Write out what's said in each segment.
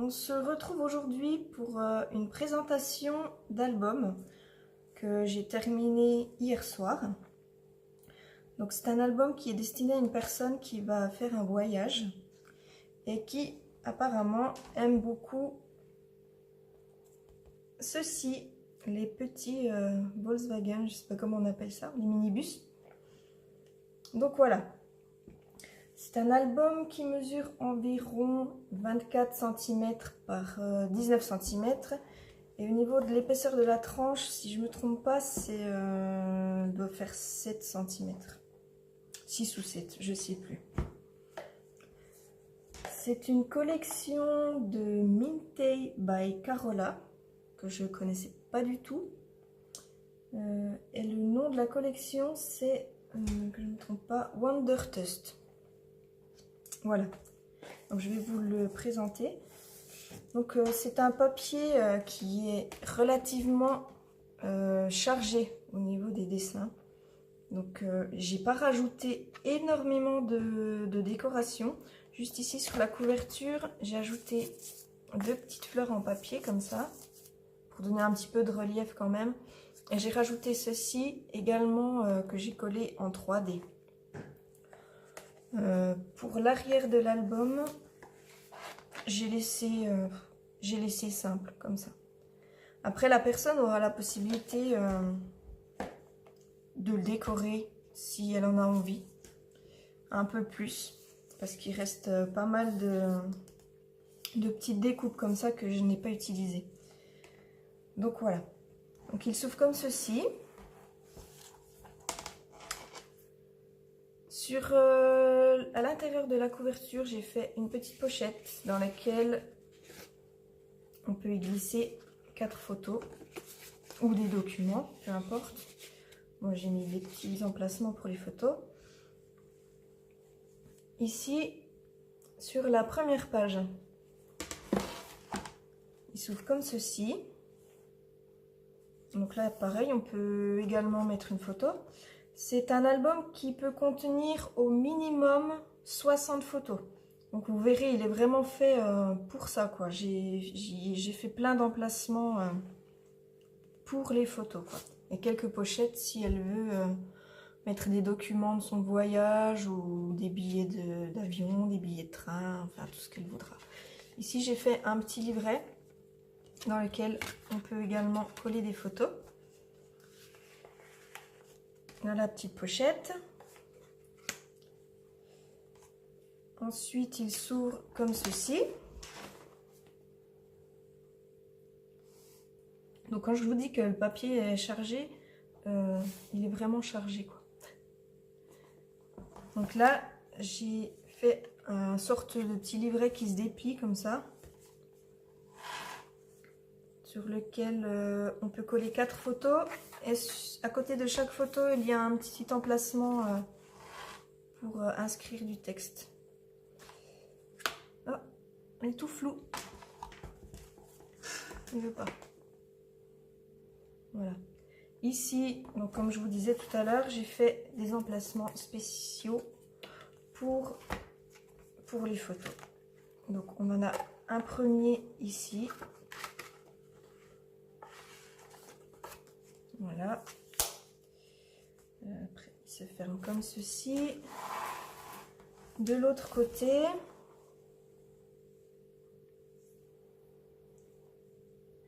On se retrouve aujourd'hui pour une présentation d'album que j'ai terminé hier soir. Donc c'est un album qui est destiné à une personne qui va faire un voyage et qui apparemment aime beaucoup ceci, les petits Volkswagen, je sais pas comment on appelle ça, les minibus. Donc voilà. C'est un album qui mesure environ 24 cm par 19 cm. Et au niveau de l'épaisseur de la tranche, si je ne me trompe pas, c'est doit faire 7 cm. 6 ou 7, je ne sais plus. C'est une collection de Mintay by Carola, que je ne connaissais pas du tout. Et le nom de la collection, c'est, que je ne me trompe pas, Wondertust. Voilà, donc je vais vous le présenter. Donc c'est un papier qui est relativement chargé au niveau des dessins. Donc j'ai pas rajouté énormément de décoration. Juste ici sur la couverture, j'ai ajouté 2 petites fleurs en papier comme ça, pour donner un petit peu de relief quand même. Et j'ai rajouté ceci également que j'ai collé en 3D. Pour l'arrière de l'album, j'ai laissé simple comme ça. Après, la personne aura la possibilité de le décorer si elle en a envie, un peu plus, parce qu'il reste pas mal de petites découpes comme ça que je n'ai pas utilisées. Donc voilà. Donc il s'ouvre comme ceci. À l'intérieur de la couverture, j'ai fait une petite pochette dans laquelle on peut y glisser 4 photos ou des documents, peu importe. Moi, j'ai mis des petits emplacements pour les photos. Ici, sur la première page, il s'ouvre comme ceci. Donc là, pareil, on peut également mettre une photo. C'est un album qui peut contenir au minimum 60 photos. Donc vous verrez, il est vraiment fait pour ça, quoi. J'ai fait plein d'emplacements pour les photos, quoi. Et quelques pochettes si elle veut mettre des documents de son voyage ou des billets d'avion, des billets de train, enfin tout ce qu'elle voudra. Ici, j'ai fait un petit livret dans lequel on peut également coller des photos. Là, la petite pochette. Ensuite, il s'ouvre comme ceci. Donc, quand je vous dis que le papier est chargé, il est vraiment chargé, quoi. Donc là, j'ai fait une sorte de petit livret qui se déplie comme ça, sur lequel on peut coller 4 photos. Et à côté de chaque photo, il y a un petit emplacement pour inscrire du texte. Oh, il est tout flou. Il ne veut pas. Voilà. Ici, donc comme je vous disais tout à l'heure, j'ai fait des emplacements spéciaux pour les photos. Donc on en a un premier ici. Voilà. Après, il se ferme comme ceci. De l'autre côté,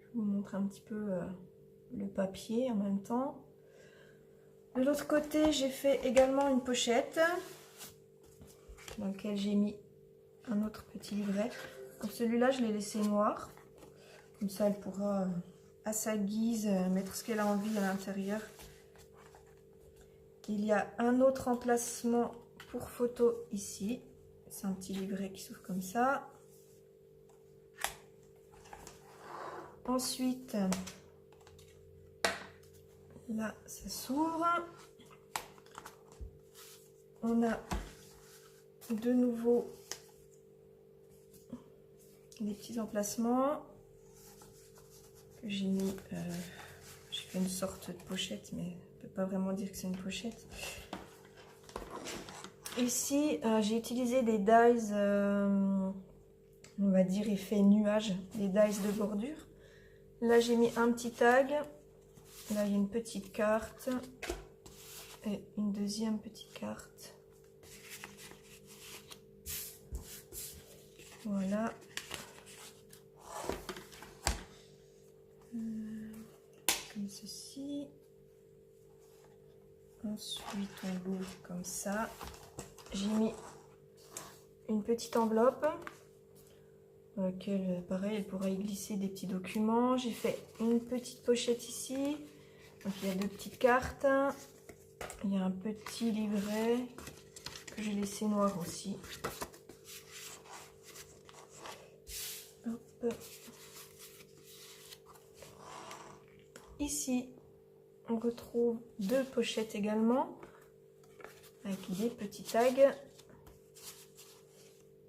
je vous montre un petit peu le papier en même temps. De l'autre côté, j'ai fait également une pochette dans laquelle j'ai mis un autre petit livret. Donc celui-là, je l'ai laissé noir. Comme ça, elle pourra à sa guise mettre ce qu'elle a envie à l'intérieur. Il y a un autre emplacement pour photo ici. C'est un petit livret qui s'ouvre comme ça. Ensuite, là, ça s'ouvre. On a de nouveau des petits emplacements que j'ai mis. J'ai fait une sorte de pochette, mais on ne peut pas vraiment dire que c'est une pochette. Ici, j'ai utilisé des dies on va dire effet nuage, les dies de bordure. Là j'ai mis un petit tag, là il y a une petite carte et une deuxième petite carte. Voilà. Comme ceci. Ensuite on l'ouvre comme ça. J'ai mis une petite enveloppe dans laquelle pareil elle pourra y glisser des petits documents. J'ai fait une petite pochette ici. Donc il y a 2 petites cartes. Il y a un petit livret que j'ai laissé noir aussi. Hop. Ici, on retrouve 2 pochettes également, avec des petits tags.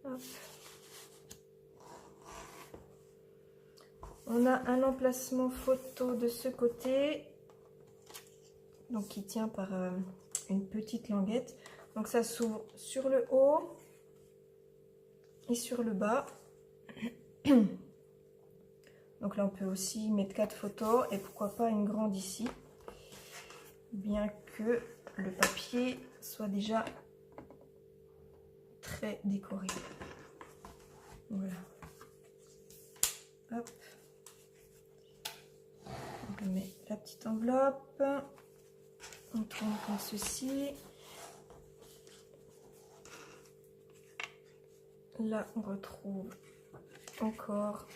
Hop. On a un emplacement photo de ce côté, donc qui tient par une petite languette. Donc ça s'ouvre sur le haut et sur le bas. Donc là on peut aussi mettre 4 photos et pourquoi pas une grande ici, bien que le papier soit déjà très décoré. Voilà. Hop. On met la petite enveloppe, on tourne comme ceci. Là on retrouve encore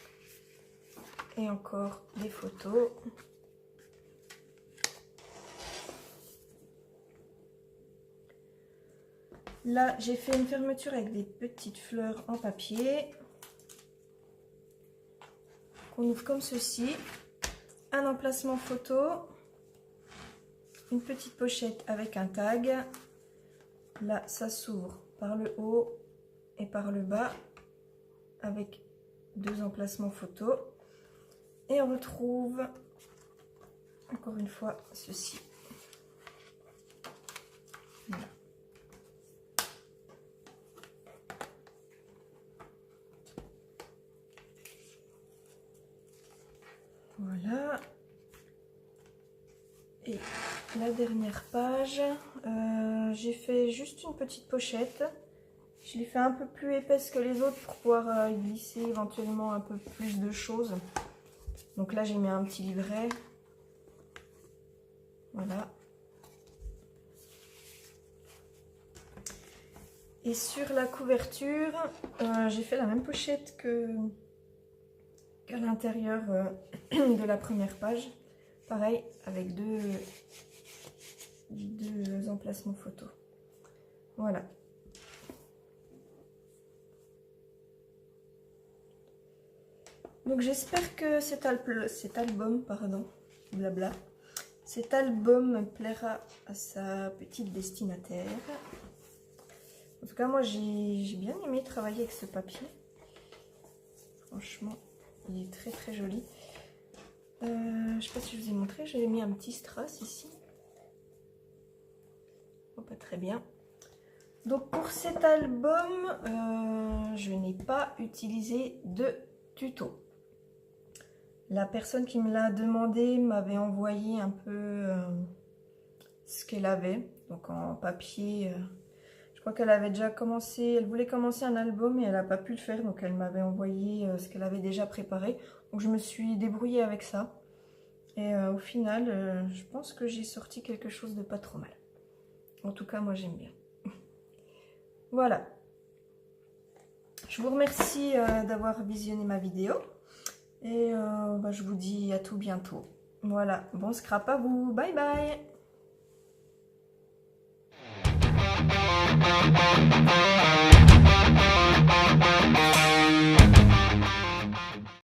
et encore des photos. Là, j'ai fait une fermeture avec des petites fleurs en papier qu'on ouvre comme ceci. Un emplacement photo, une petite pochette avec un tag. Là, ça s'ouvre par le haut et par le bas avec 2 emplacements photo. Et on retrouve encore une fois ceci. Voilà. Voilà. Et la dernière page, j'ai fait juste une petite pochette. Je l'ai fait un peu plus épaisse que les autres pour pouvoir y glisser éventuellement un peu plus de choses. Donc là j'ai mis un petit livret. Voilà. Et sur la couverture, j'ai fait la même pochette qu'à l'intérieur de la première page. Pareil, avec deux emplacements photos. Voilà. Donc j'espère que cet album, blabla, cet album plaira à sa petite destinataire. En tout cas, moi j'ai bien aimé travailler avec ce papier. Franchement, il est très très joli. Je ne sais pas si je vous ai montré, j'avais mis un petit strass ici. Oh, pas très bien. Donc pour cet album, je n'ai pas utilisé de tuto. La personne qui me l'a demandé m'avait envoyé un peu ce qu'elle avait, donc en papier. Je crois qu'elle avait déjà commencé, elle voulait commencer un album et elle n'a pas pu le faire, donc elle m'avait envoyé ce qu'elle avait déjà préparé. Donc je me suis débrouillée avec ça. Et au final, je pense que j'ai sorti quelque chose de pas trop mal. En tout cas, moi j'aime bien. Voilà. Je vous remercie d'avoir visionné ma vidéo. Et je vous dis à tout bientôt. Voilà, bon scrap à vous. Bye bye.